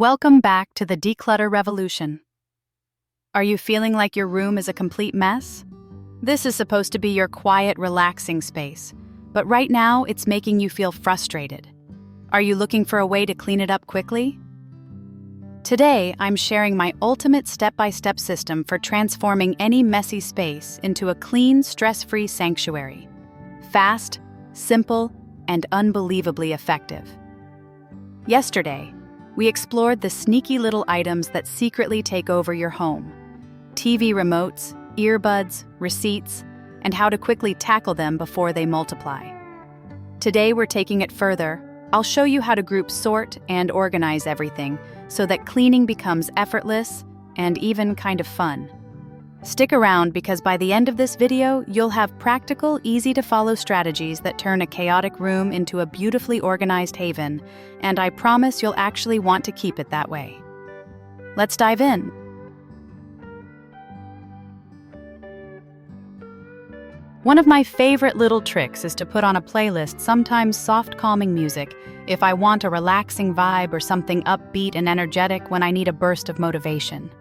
Welcome back to the Declutter Revolution. Are you feeling like your room is a complete mess? This is supposed to be your quiet, relaxing space, but right now it's making you feel frustrated. Are you looking for a way to clean it up quickly? Today, I'm sharing my ultimate step-by-step system for transforming any messy space into a clean, stress-free sanctuary. Fast, simple, and unbelievably effective. Yesterday, we explored the sneaky little items that secretly take over your home. TV remotes, earbuds, receipts, and how to quickly tackle them before they multiply. Today we're taking it further. I'll show you how to group, sort, and organize everything so that cleaning becomes effortless and even kind of fun. Stick around because by the end of this video, you'll have practical, easy-to-follow strategies that turn a chaotic room into a beautifully organized haven, and I promise you'll actually want to keep it that way. Let's dive in. One of my favorite little tricks is to put on a playlist, sometimes soft, calming music, if I want a relaxing vibe or something upbeat and energetic when I need a burst of motivation.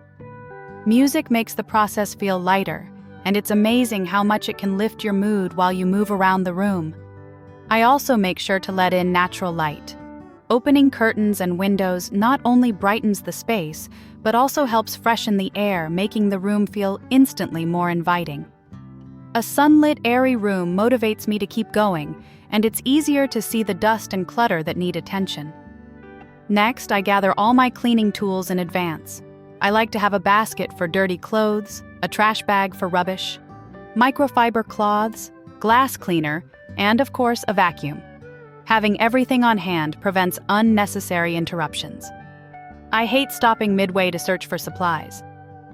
Music makes the process feel lighter, and it's amazing how much it can lift your mood while you move around the room. I also make sure to let in natural light. Opening curtains and windows not only brightens the space, but also helps freshen the air, making the room feel instantly more inviting. A sunlit, airy room motivates me to keep going, and it's easier to see the dust and clutter that need attention. Next, I gather all my cleaning tools in advance. I like to have a basket for dirty clothes, a trash bag for rubbish, microfiber cloths, glass cleaner, and of course a vacuum. Having everything on hand prevents unnecessary interruptions. I hate stopping midway to search for supplies.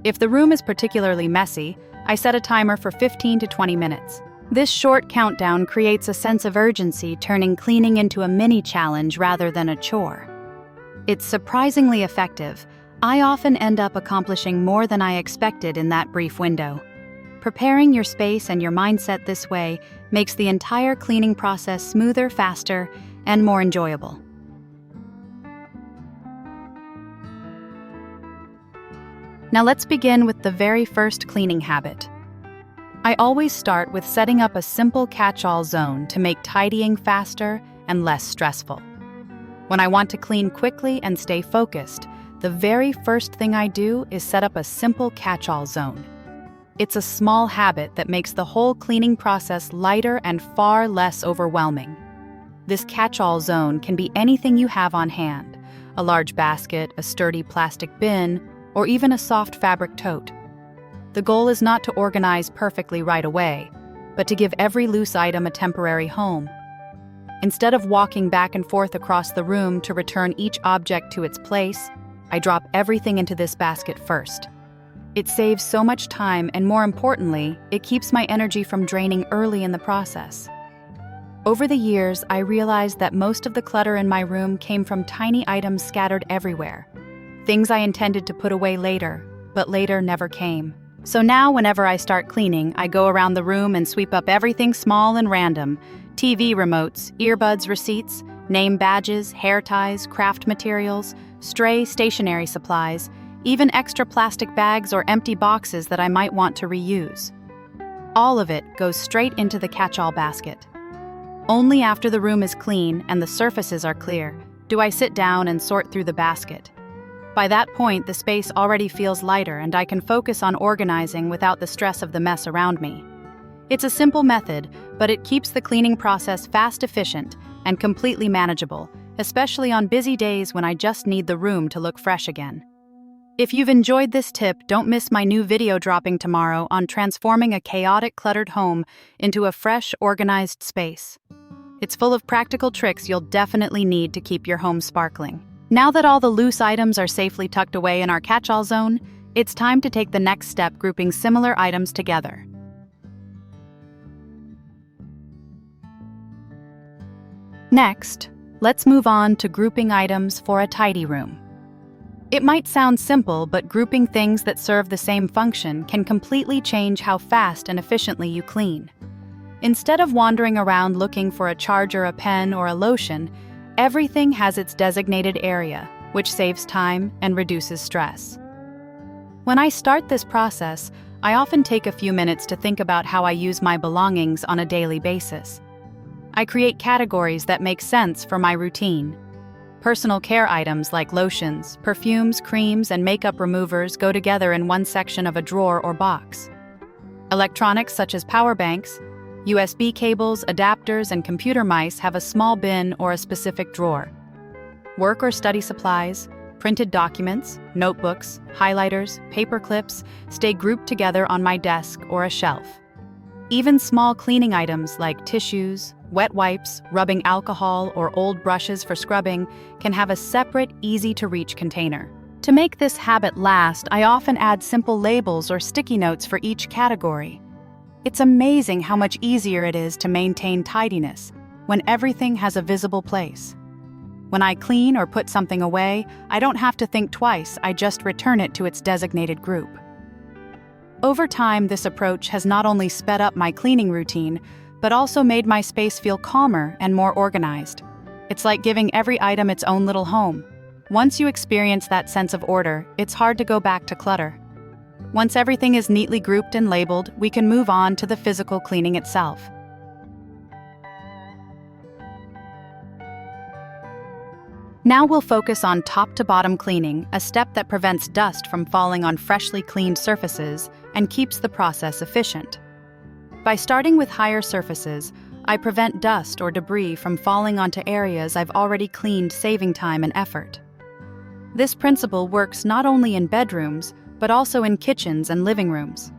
If the room is particularly messy, I set a timer for 15 to 20 minutes. This short countdown creates a sense of urgency, turning cleaning into a mini challenge rather than a chore. It's surprisingly effective. I often end up accomplishing more than I expected in that brief window. Preparing your space and your mindset this way makes the entire cleaning process smoother, faster, and more enjoyable. Now let's begin with the very first cleaning habit. I always start with setting up a simple catch-all zone to make tidying faster and less stressful. When I want to clean quickly and stay focused, the very first thing I do is set up a simple catch-all zone. It's a small habit that makes the whole cleaning process lighter and far less overwhelming. This catch-all zone can be anything you have on hand: a large basket, a sturdy plastic bin, or even a soft fabric tote. The goal is not to organize perfectly right away, but to give every loose item a temporary home. Instead of walking back and forth across the room to return each object to its place, I drop everything into this basket first. It saves so much time, and more importantly, it keeps my energy from draining early in the process. Over the years, I realized that most of the clutter in my room came from tiny items scattered everywhere. Things I intended to put away later, but later never came. So now whenever I start cleaning, I go around the room and sweep up everything small and random: TV remotes, earbuds, receipts, name badges, hair ties, craft materials, stray stationery supplies, even extra plastic bags or empty boxes that I might want to reuse. All of it goes straight into the catch-all basket. Only after the room is clean and the surfaces are clear do I sit down and sort through the basket. By that point, the space already feels lighter and I can focus on organizing without the stress of the mess around me. It's a simple method, but it keeps the cleaning process fast, efficient, and completely manageable, especially on busy days when I just need the room to look fresh again. If you've enjoyed this tip, don't miss my new video dropping tomorrow on transforming a chaotic, cluttered home into a fresh, organized space. It's full of practical tricks you'll definitely need to keep your home sparkling. Now that all the loose items are safely tucked away in our catch-all zone, it's time to take the next step, grouping similar items together. Next, let's move on to grouping items for a tidy room. It might sound simple, but grouping things that serve the same function can completely change how fast and efficiently you clean. Instead of wandering around looking for a charger, a pen, or a lotion, everything has its designated area, which saves time and reduces stress. When I start this process, I often take a few minutes to think about how I use my belongings on a daily basis. I create categories that make sense for my routine. Personal care items like lotions, perfumes, creams, and makeup removers go together in one section of a drawer or box. Electronics such as power banks, USB cables, adapters, and computer mice have a small bin or a specific drawer. Work or study supplies, printed documents, notebooks, highlighters, paper clips stay grouped together on my desk or a shelf. Even small cleaning items like tissues, wet wipes, rubbing alcohol, or old brushes for scrubbing can have a separate, easy-to-reach container. To make this habit last, I often add simple labels or sticky notes for each category. It's amazing how much easier it is to maintain tidiness when everything has a visible place. When I clean or put something away, I don't have to think twice, I just return it to its designated group. Over time, this approach has not only sped up my cleaning routine, but also made my space feel calmer and more organized. It's like giving every item its own little home. Once you experience that sense of order, it's hard to go back to clutter. Once everything is neatly grouped and labeled, we can move on to the physical cleaning itself. Now we'll focus on top-to-bottom cleaning, a step that prevents dust from falling on freshly cleaned surfaces and keeps the process efficient. By starting with higher surfaces, I prevent dust or debris from falling onto areas I've already cleaned, saving time and effort. This principle works not only in bedrooms, but also in kitchens and living rooms.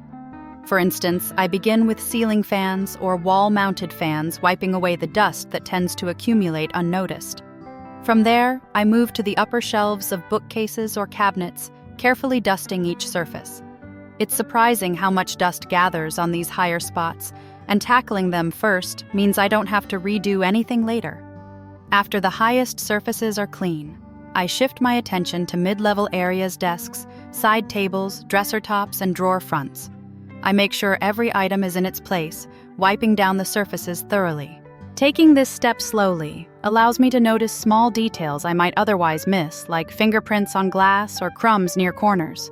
For instance, I begin with ceiling fans or wall-mounted fans, wiping away the dust that tends to accumulate unnoticed. From there, I move to the upper shelves of bookcases or cabinets, carefully dusting each surface. It's surprising how much dust gathers on these higher spots, and tackling them first means I don't have to redo anything later. After the highest surfaces are clean, I shift my attention to mid-level areas, desks, side tables, dresser tops, and drawer fronts. I make sure every item is in its place, wiping down the surfaces thoroughly. Taking this step slowly allows me to notice small details I might otherwise miss, like fingerprints on glass or crumbs near corners.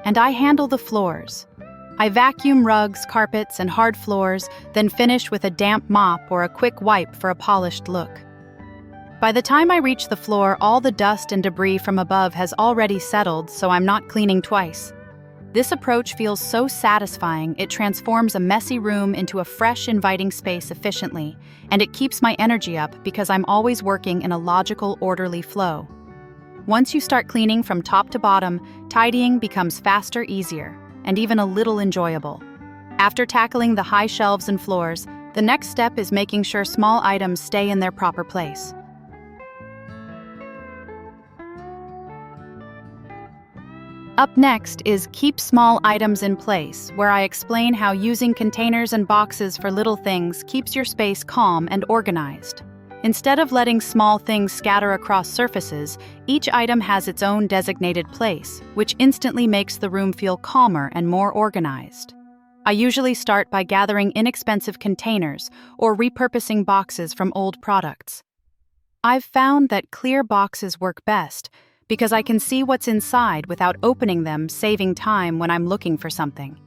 And I handle the floors. I vacuum rugs, carpets, and hard floors, then finish with a damp mop or a quick wipe for a polished look. By the time I reach the floor, all the dust and debris from above has already settled, so I'm not cleaning twice. This approach feels so satisfying, it transforms a messy room into a fresh, inviting space efficiently, and it keeps my energy up because I'm always working in a logical, orderly flow. Once you start cleaning from top to bottom, tidying becomes faster, easier, and even a little enjoyable. After tackling the high shelves and floors, the next step is making sure small items stay in their proper place. Up next is Keep Small Items in Place, where I explain how using containers and boxes for little things keeps your space calm and organized. Instead of letting small things scatter across surfaces, each item has its own designated place, which instantly makes the room feel calmer and more organized. I usually start by gathering inexpensive containers or repurposing boxes from old products. I've found that clear boxes work best because I can see what's inside without opening them, saving time when I'm looking for something.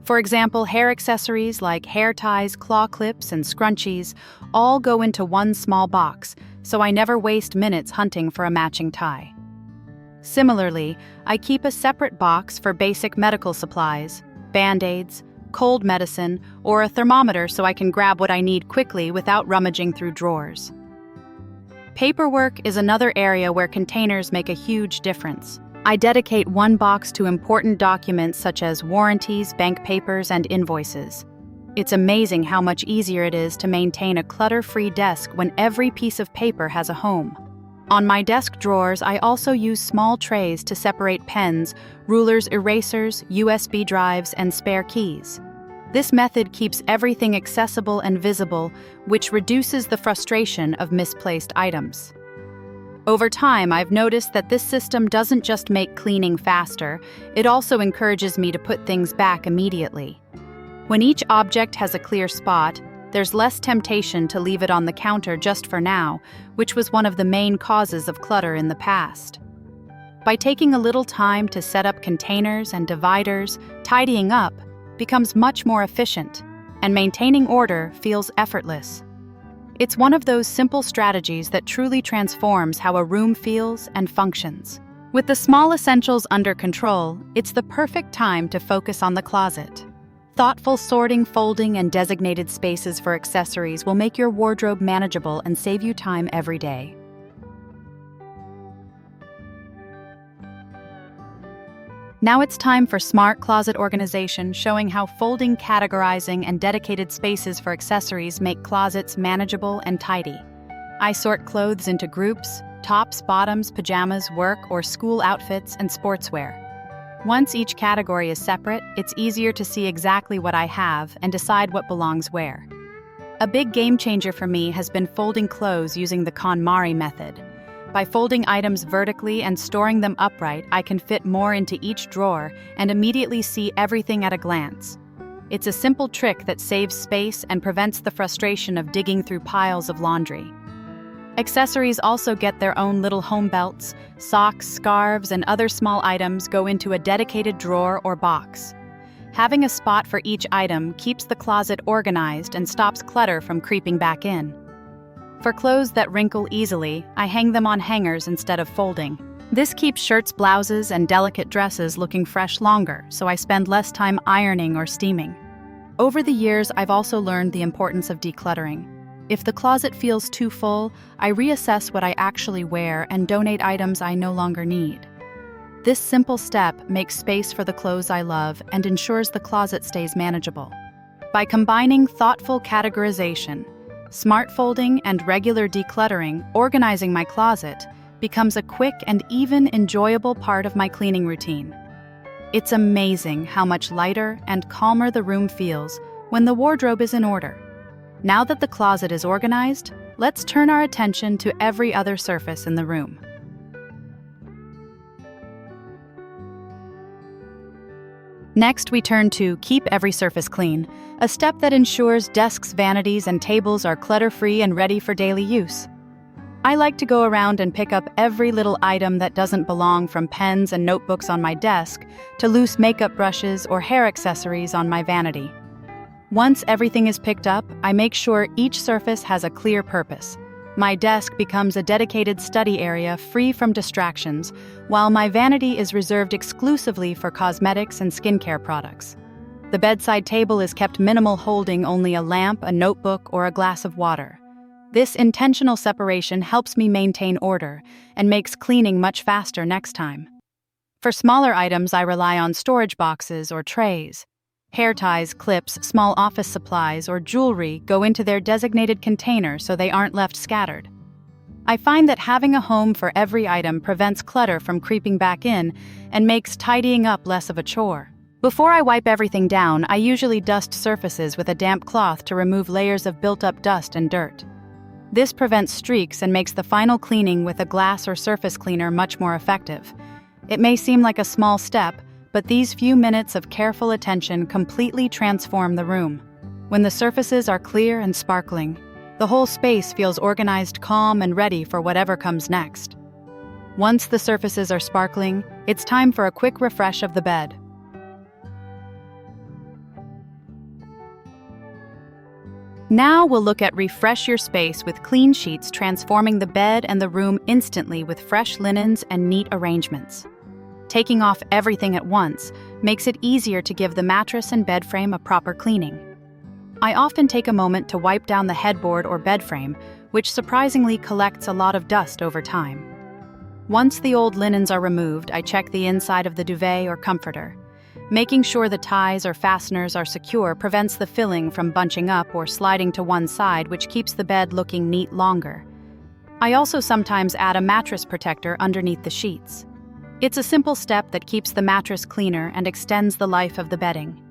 For example, hair accessories like hair ties, claw clips, and scrunchies all go into one small box, so I never waste minutes hunting for a matching tie. Similarly, I keep a separate box for basic medical supplies, Band-Aids, cold medicine, or a thermometer so I can grab what I need quickly without rummaging through drawers. Paperwork is another area where containers make a huge difference. I dedicate one box to important documents such as warranties, bank papers, and invoices. It's amazing how much easier it is to maintain a clutter-free desk when every piece of paper has a home. On my desk drawers, I also use small trays to separate pens, rulers, erasers, USB drives, and spare keys. This method keeps everything accessible and visible, which reduces the frustration of misplaced items. Over time, I've noticed that this system doesn't just make cleaning faster, it also encourages me to put things back immediately. When each object has a clear spot, There's less temptation to leave it on the counter just for now, which was one of the main causes of clutter in the past. By taking a little time to set up containers and dividers, tidying up becomes much more efficient, and maintaining order feels effortless. It's one of those simple strategies that truly transforms how a room feels and functions. With the small essentials under control, it's the perfect time to focus on the closet. Thoughtful sorting, folding, and designated spaces for accessories will make your wardrobe manageable and save you time every day. Now it's time for smart closet organization, showing how folding, categorizing, and dedicated spaces for accessories make closets manageable and tidy. I sort clothes into groups: tops, bottoms, pajamas, work or school outfits, and sportswear. Once each category is separate, it's easier to see exactly what I have and decide what belongs where. A big game changer for me has been folding clothes using the KonMari method. By folding items vertically and storing them upright, I can fit more into each drawer and immediately see everything at a glance. It's a simple trick that saves space and prevents the frustration of digging through piles of laundry. Accessories also get their own little home belts. Socks, scarves, and other small items go into a dedicated drawer or box. Having a spot for each item keeps the closet organized and stops clutter from creeping back in. For clothes that wrinkle easily, I hang them on hangers instead of folding. This keeps shirts, blouses, and delicate dresses looking fresh longer, so I spend less time ironing or steaming. Over the years, I've also learned the importance of decluttering. If the closet feels too full, I reassess what I actually wear and donate items I no longer need. This simple step makes space for the clothes I love and ensures the closet stays manageable. By combining thoughtful categorization, smart folding, and regular decluttering, organizing my closet becomes a quick and even enjoyable part of my cleaning routine. It's amazing how much lighter and calmer the room feels when the wardrobe is in order. Now that the closet is organized, let's turn our attention to every other surface in the room. Next, we turn to keep every surface clean, a step that ensures desks, vanities, and tables are clutter-free and ready for daily use. I like to go around and pick up every little item that doesn't belong, from pens and notebooks on my desk to loose makeup brushes or hair accessories on my vanity. Once everything is picked up, I make sure each surface has a clear purpose. My desk becomes a dedicated study area free from distractions, while my vanity is reserved exclusively for cosmetics and skincare products. The bedside table is kept minimal, holding only a lamp, a notebook, or a glass of water. This intentional separation helps me maintain order and makes cleaning much faster next time. For smaller items, I rely on storage boxes or trays. Hair ties, clips, small office supplies, or jewelry go into their designated container so they aren't left scattered. I find that having a home for every item prevents clutter from creeping back in and makes tidying up less of a chore. Before I wipe everything down, I usually dust surfaces with a damp cloth to remove layers of built-up dust and dirt. This prevents streaks and makes the final cleaning with a glass or surface cleaner much more effective. It may seem like a small step, but these few minutes of careful attention completely transform the room. When the surfaces are clear and sparkling, the whole space feels organized, calm, and ready for whatever comes next. Once the surfaces are sparkling, it's time for a quick refresh of the bed. Now we'll look at refresh your space with clean sheets, transforming the bed and the room instantly with fresh linens and neat arrangements. Taking off everything at once makes it easier to give the mattress and bed frame a proper cleaning. I often take a moment to wipe down the headboard or bed frame, which surprisingly collects a lot of dust over time. Once the old linens are removed, I check the inside of the duvet or comforter. Making sure the ties or fasteners are secure prevents the filling from bunching up or sliding to one side, which keeps the bed looking neat longer. I also sometimes add a mattress protector underneath the sheets. It's a simple step that keeps the mattress cleaner and extends the life of the bedding.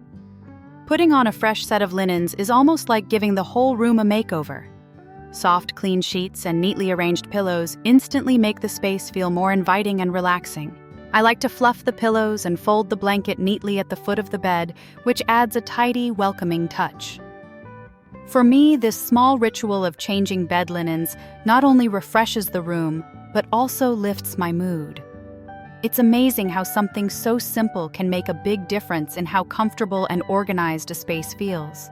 Putting on a fresh set of linens is almost like giving the whole room a makeover. Soft, clean sheets and neatly arranged pillows instantly make the space feel more inviting and relaxing. I like to fluff the pillows and fold the blanket neatly at the foot of the bed, which adds a tidy, welcoming touch. For me, this small ritual of changing bed linens not only refreshes the room, but also lifts my mood. It's amazing how something so simple can make a big difference in how comfortable and organized a space feels.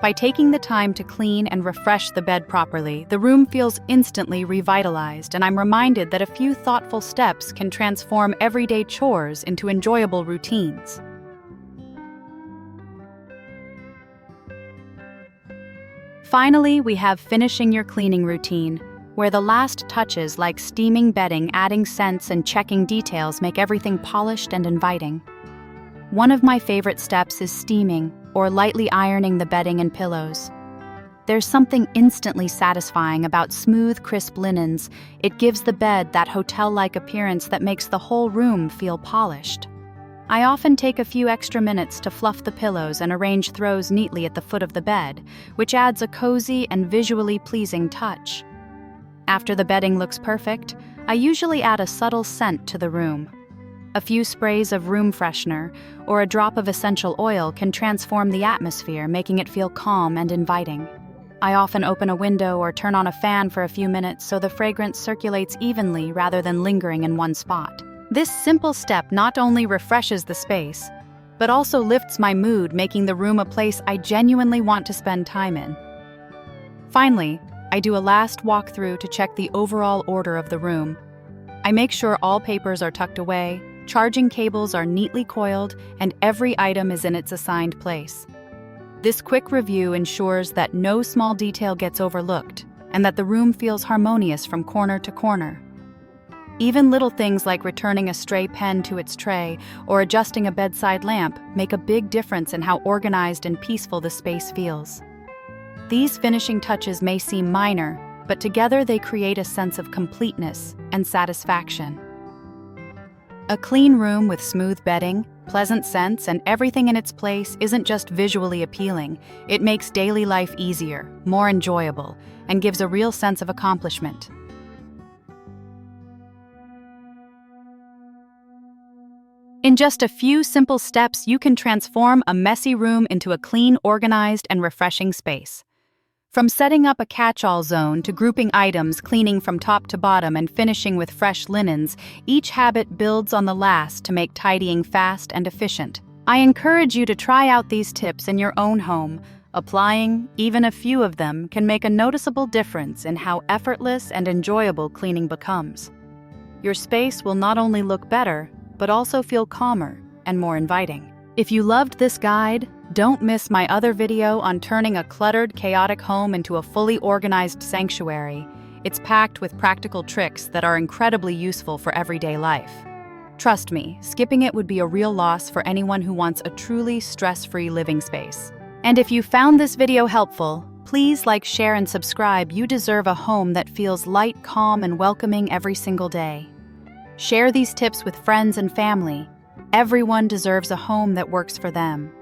By taking the time to clean and refresh the bed properly, the room feels instantly revitalized, and I'm reminded that a few thoughtful steps can transform everyday chores into enjoyable routines. Finally, we have finishing your cleaning routine, where the last touches like steaming bedding, adding scents, and checking details make everything polished and inviting. One of my favorite steps is steaming, or lightly ironing the bedding and pillows. There's something instantly satisfying about smooth, crisp linens. It gives the bed that hotel-like appearance that makes the whole room feel polished. I often take a few extra minutes to fluff the pillows and arrange throws neatly at the foot of the bed, which adds a cozy and visually pleasing touch. After the bedding looks perfect, I usually add a subtle scent to the room. A few sprays of room freshener or a drop of essential oil can transform the atmosphere, making it feel calm and inviting. I often open a window or turn on a fan for a few minutes so the fragrance circulates evenly rather than lingering in one spot. This simple step not only refreshes the space, but also lifts my mood, making the room a place I genuinely want to spend time in. Finally, I do a last walkthrough to check the overall order of the room. I make sure all papers are tucked away, charging cables are neatly coiled, and every item is in its assigned place. This quick review ensures that no small detail gets overlooked and that the room feels harmonious from corner to corner. Even little things like returning a stray pen to its tray or adjusting a bedside lamp make a big difference in how organized and peaceful the space feels. These finishing touches may seem minor, but together they create a sense of completeness and satisfaction. A clean room with smooth bedding, pleasant scents, and everything in its place isn't just visually appealing. It makes daily life easier, more enjoyable, and gives a real sense of accomplishment. In just a few simple steps, you can transform a messy room into a clean, organized, and refreshing space. From setting up a catch-all zone to grouping items, cleaning from top to bottom, and finishing with fresh linens, each habit builds on the last to make tidying fast and efficient. I encourage you to try out these tips in your own home. Applying even a few of them can make a noticeable difference in how effortless and enjoyable cleaning becomes. Your space will not only look better, but also feel calmer and more inviting. If you loved this guide, don't miss my other video on turning a cluttered, chaotic home into a fully organized sanctuary. It's packed with practical tricks that are incredibly useful for everyday life. Trust me, skipping it would be a real loss for anyone who wants a truly stress-free living space. And if you found this video helpful, please like, share, and subscribe. You deserve a home that feels light, calm, and welcoming every single day. Share these tips with friends and family. Everyone deserves a home that works for them.